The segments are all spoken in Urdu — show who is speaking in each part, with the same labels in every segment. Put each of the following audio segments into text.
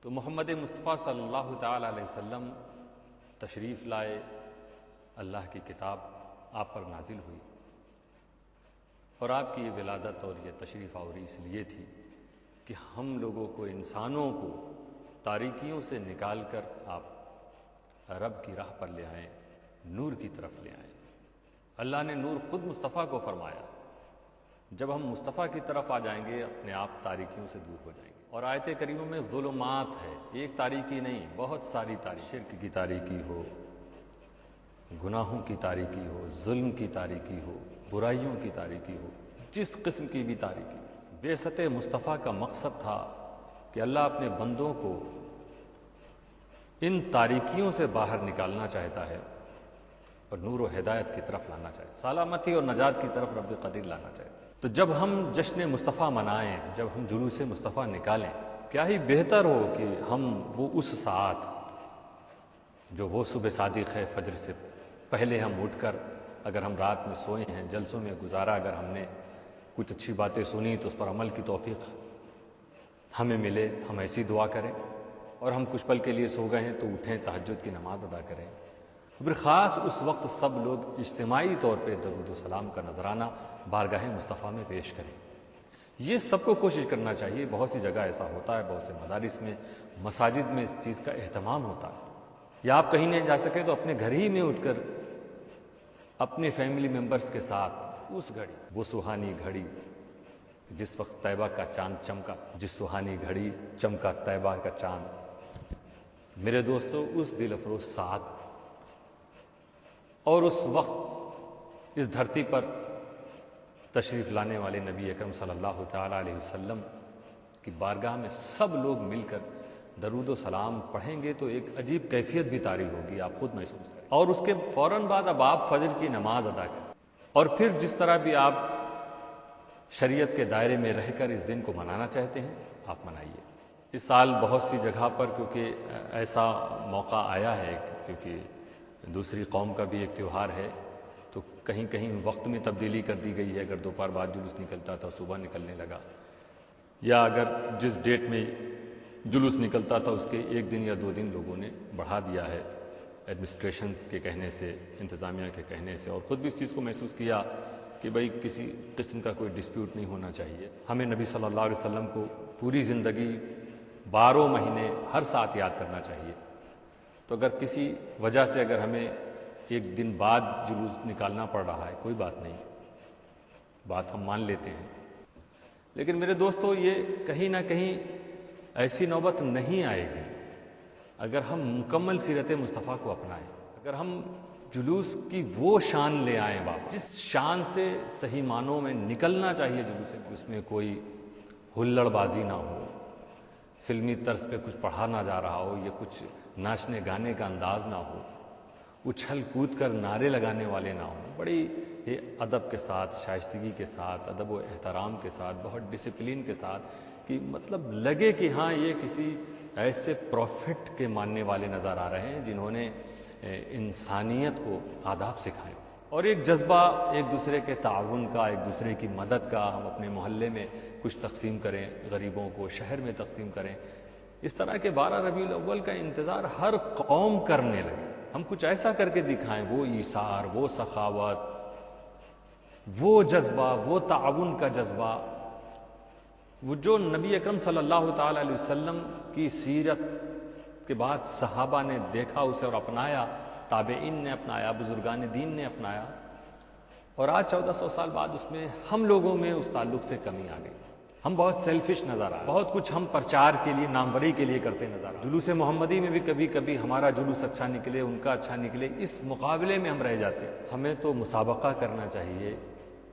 Speaker 1: تو محمد مصطفیٰ صلی اللہ تعالیٰ علیہ وسلم تشریف لائے، اللہ کی کتاب آپ پر نازل ہوئی، اور آپ کی یہ ولادت اور یہ تشریف آوری اس لیے تھی کہ ہم لوگوں کو، انسانوں کو تاریکیوں سے نکال کر آپ رب کی راہ پر لے آئیں، نور کی طرف لے آئیں۔ اللہ نے نور خود مصطفیٰ کو فرمایا، جب ہم مصطفیٰ کی طرف آ جائیں گے اپنے آپ تاریکیوں سے دور ہو جائیں گے۔ اور آیت کریمہ میں ظلمات ہے، ایک تاریکی نہیں، بہت ساری تاریکی، شرک کی تاریکی ہو، گناہوں کی تاریکی ہو، ظلم کی تاریکی ہو، برائیوں کی تاریکی ہو، جس قسم کی بھی تاریکی۔ بعثت مصطفیٰ کا مقصد تھا کہ اللہ اپنے بندوں کو ان تاریکیوں سے باہر نکالنا چاہتا ہے اور نور و ہدایت کی طرف لانا چاہتا ہے، سلامتی اور نجات کی طرف رب قدیر لانا چاہتا ہے۔ تو جب ہم جشن مصطفیٰ منائیں، جب ہم جلوس مصطفیٰ نکالیں، کیا ہی بہتر ہو کہ ہم وہ اس ساعت، جو وہ صبح صادق ہے، فجر سے پہلے ہم اٹھ کر، اگر ہم رات میں سوئے ہیں، جلسوں میں گزارا، اگر ہم نے کچھ اچھی باتیں سنی تو اس پر عمل کی توفیق ہمیں ملے، ہم ایسی دعا کریں، اور ہم کچھ پل کے لیے سو گئے ہیں تو اٹھیں، تہجد کی نماز ادا کریں۔ پھر خاص اس وقت سب لوگ اجتماعی طور پہ درود و سلام کا نذرانہ بارگاہ مصطفیٰ میں پیش کریں۔ یہ سب کو کوشش کرنا چاہیے۔ بہت سی جگہ ایسا ہوتا ہے، بہت سے مدارس میں، مساجد میں اس چیز کا اہتمام ہوتا ہے، یا آپ کہیں نہیں جا سکے تو اپنے گھر ہی میں اٹھ کر اپنے فیملی ممبرز کے ساتھ اس گھڑی، وہ سہانی گھڑی جس وقت طیبہ کا چاند چمکا، جس سہانی گھڑی چمکا طیبہ کا چاند، میرے دوستو، اس دل افروز ساتھ اور اس وقت اس دھرتی پر تشریف لانے والے نبی اکرم صلی اللہ تعالیٰ علیہ وسلم کی بارگاہ میں سب لوگ مل کر درود و سلام پڑھیں گے تو ایک عجیب کیفیت بھی طاری ہوگی، آپ خود محسوس کریں۔ اور اس کے فوراً بعد اب آپ فجر کی نماز ادا کریں، اور پھر جس طرح بھی آپ شریعت کے دائرے میں رہ کر اس دن کو منانا چاہتے ہیں، آپ منائیے۔ اس سال بہت سی جگہ پر کیونکہ ایسا موقع آیا ہے، کیونکہ دوسری قوم کا بھی ایک تہوار ہے، تو کہیں کہیں وقت میں تبدیلی کر دی گئی ہے۔ اگر دوپہر بعد جلوس نکلتا تھا، صبح نکلنے لگا، یا اگر جس ڈیٹ میں جلوس نکلتا تھا اس کے ایک دن یا 2 دن لوگوں نے بڑھا دیا ہے، ایڈمنسٹریشن کے کہنے سے، انتظامیہ کے کہنے سے، اور خود بھی اس چیز کو محسوس کیا کہ بھئی کسی قسم کا کوئی ڈسپیوٹ نہیں ہونا چاہیے۔ ہمیں نبی صلی اللہ علیہ وسلم کو پوری زندگی 12 مہینے ہر ساتھ یاد کرنا چاہیے۔ تو اگر کسی وجہ سے اگر ہمیں ایک دن بعد جلوس نکالنا پڑ رہا ہے، کوئی بات نہیں، بات ہم مان لیتے ہیں، لیکن میرے دوستو یہ کہیں نہ کہیں ایسی نوبت نہیں آئے گی اگر ہم مکمل سیرت مصطفیٰ کو اپنائیں، اگر ہم جلوس کی وہ شان لے آئیں واپس، جس شان سے صحیح معنوں میں نکلنا چاہیے جلوس سے، اس میں کوئی ہلڑ بازی نہ ہو، فلمی طرز پہ کچھ پڑھا نہ جا رہا ہو، یا کچھ ناچنے گانے کا انداز نہ ہو، اچھل کود کر نعرے لگانے والے نہ ہوں، بڑی ادب کے ساتھ، شائستگی کے ساتھ، ادب و احترام کے ساتھ، بہت ڈسپلین کے ساتھ، کہ مطلب لگے کہ ہاں یہ کسی ایسے پروفٹ کے ماننے والے نظر آ رہے ہیں جنہوں نے انسانیت کو آداب سکھائے، اور ایک جذبہ ایک دوسرے کے تعاون کا، ایک دوسرے کی مدد کا، ہم اپنے محلے میں کچھ تقسیم کریں، غریبوں کو شہر میں تقسیم کریں۔ اس طرح کے 12 ربیع الاول کا انتظار ہر قوم کرنے لگے۔ ہم کچھ ایسا کر کے دکھائیں، وہ ایثار، وہ سخاوت، وہ جذبہ، وہ تعاون کا جذبہ، وہ جو نبی اکرم صلی اللہ تعالیٰ علیہ وسلم کی سیرت کے بعد صحابہ نے دیکھا اسے اور اپنایا، تابعین نے اپنایا، بزرگان دین نے اپنایا، اور آج 1400 سال بعد اس میں ہم لوگوں میں اس تعلق سے کمی آ گئی۔ ہم بہت سیلفش نظر آئے، بہت کچھ ہم پرچار کے لیے، ناموری کے لیے کرتے نظر آئے۔ جلوس محمدی میں بھی کبھی کبھی ہمارا جلوس اچھا نکلے، ان کا اچھا نکلے، اس مقابلے میں ہم رہ جاتے ہیں۔ ہمیں تو مسابقہ کرنا چاہیے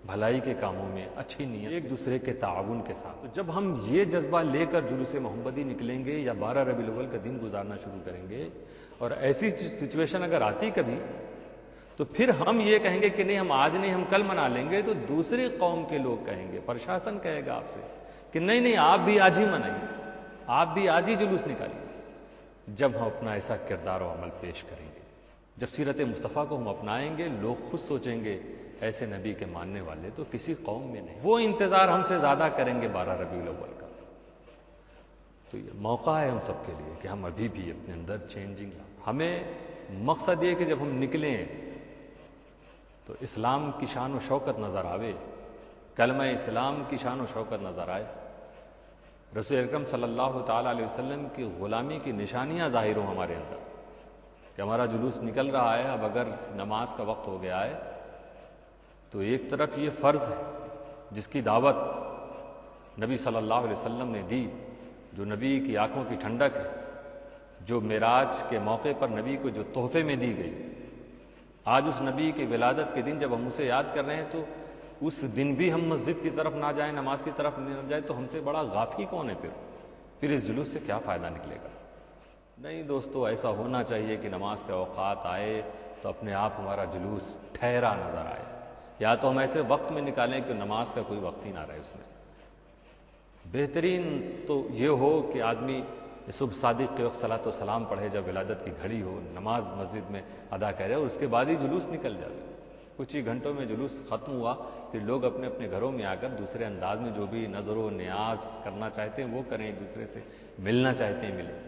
Speaker 1: بھلائی کے کاموں میں، اچھی نیت، ایک دوسرے کے تعاون کے ساتھ۔ تو جب ہم یہ جذبہ لے کر جلوس محمدی نکلیں گے یا 12 ربیع الاول کا دن گزارنا شروع کریں گے، اور ایسی سچویشن اگر آتی کبھی، تو پھر ہم یہ کہیں گے کہ نہیں، ہم آج نہیں، ہم کل منا لیں گے، تو دوسری قوم کے لوگ کہیں گے، پرشاسن کہے گا آپ سے کہ نہیں نہیں، آپ بھی آج ہی منائیے، آپ بھی آج ہی جلوس نکالیے۔ جب ہم اپنا ایسا کردار و عمل پیش کریں گے، جب سیرت مصطفیٰ کو ہم اپنائیں گے، لوگ خود سوچیں گے ایسے نبی کے ماننے والے تو کسی قوم میں نہیں۔ وہ انتظار ہم سے زیادہ کریں گے 12 ربیع الاول کا۔ تو یہ موقع ہے ہم سب کے لیے کہ ہم ابھی بھی اپنے اندر چینجنگ ہمیں مقصد یہ کہ جب ہم نکلیں تو اسلام کی شان و شوکت نظر آوے، کلمہ اسلام کی شان و شوکت نظر آئے، رسول اکرم صلی اللہ تعالیٰ علیہ وسلم کی غلامی کی نشانیاں ظاہر ہوں ہمارے اندر، کہ ہمارا جلوس نکل رہا ہے، اب اگر نماز کا وقت ہو گیا ہے تو ایک طرف یہ فرض ہے جس کی دعوت نبی صلی اللہ علیہ وسلم نے دی، جو نبی کی آنکھوں کی ٹھنڈک ہے، جو معراج کے موقع پر نبی کو جو تحفے میں دی گئی، آج اس نبی کی ولادت کے دن جب ہم اسے یاد کر رہے ہیں تو اس دن بھی ہم مسجد کی طرف نہ جائیں، نماز کی طرف نہ جائیں تو ہم سے بڑا غافی کون ہے؟ پھر اس جلوس سے کیا فائدہ نکلے گا؟ نہیں دوستو، ایسا ہونا چاہیے کہ نماز کے اوقات آئے تو اپنے آپ ہمارا جلوس ٹھہرا نظر آئے، یا تو ہم ایسے وقت میں نکالیں کہ نماز کا کوئی وقت ہی نہ رہے اس میں۔ بہترین تو یہ ہو کہ آدمی صبح صادق کے وقت صلاۃ و سلام پڑھے جب ولادت کی گھڑی ہو، نماز مسجد میں ادا کرے اور اس کے بعد ہی جلوس نکل جائے۔ کچھ ہی گھنٹوں میں جلوس ختم ہوا، پھر لوگ اپنے اپنے گھروں میں آ کر دوسرے انداز میں جو بھی نظر و نیاز کرنا چاہتے ہیں وہ کریں، ایک دوسرے سے ملنا چاہتے ہیں ملیں،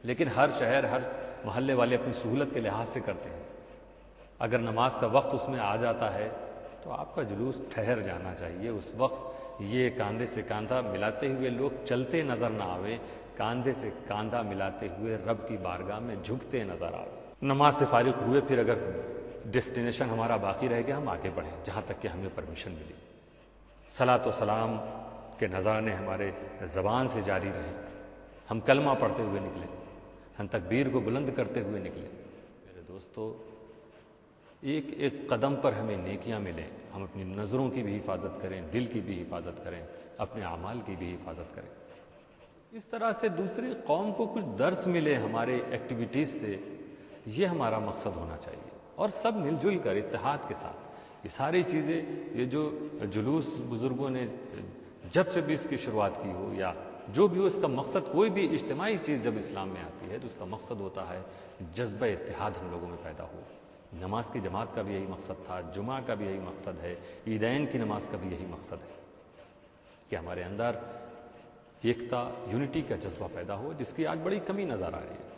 Speaker 1: لیکن ہر شہر ہر محلے والے اپنی سہولت کے لحاظ سے کرتے ہیں۔ اگر نماز کا وقت اس میں آ جاتا ہے تو آپ کا جلوس ٹھہر جانا چاہیے اس وقت، یہ کاندھے سے کاندھا ملاتے ہوئے لوگ چلتے نظر نہ آوے، کاندھے سے کاندھا ملاتے ہوئے رب کی بارگاہ میں جھکتے نظر آوے۔ نماز سے فارغ ہوئے پھر اگر ڈیسٹینیشن ہمارا باقی رہ گیا ہم آگے بڑھیں جہاں تک کہ ہمیں پرمیشن ملی، صلاۃ و سلام کے نذرانے ہمارے زبان سے جاری رہیں، ہم کلمہ پڑھتے ہوئے نکلیں، ہم تکبیر کو بلند کرتے ہوئے نکلیں۔ میرے دوستو، ایک ایک قدم پر ہمیں نیکیاں ملیں، ہم اپنی نظروں کی بھی حفاظت کریں، دل کی بھی حفاظت کریں، اپنے اعمال کی بھی حفاظت کریں، اس طرح سے دوسری قوم کو کچھ درس ملے ہمارے ایکٹیویٹیز سے، یہ ہمارا مقصد ہونا چاہیے، اور سب مل جل کر اتحاد کے ساتھ یہ ساری چیزیں، یہ جو جلوس بزرگوں نے جب سے بھی اس کی شروعات کی ہو یا جو بھی ہو، اس کا مقصد کوئی بھی اجتماعی چیز جب اسلام میں آتی ہے تو اس کا مقصد ہوتا ہے جذبہ اتحاد ہم لوگوں میں پیدا ہو۔ نماز کی جماعت کا بھی یہی مقصد تھا، جمعہ کا بھی یہی مقصد ہے، عیدین کی نماز کا بھی یہی مقصد ہے کہ ہمارے اندر ایکتا، یونٹی کا جذبہ پیدا ہو، جس کی آج بڑی کمی نظر آ رہی ہے۔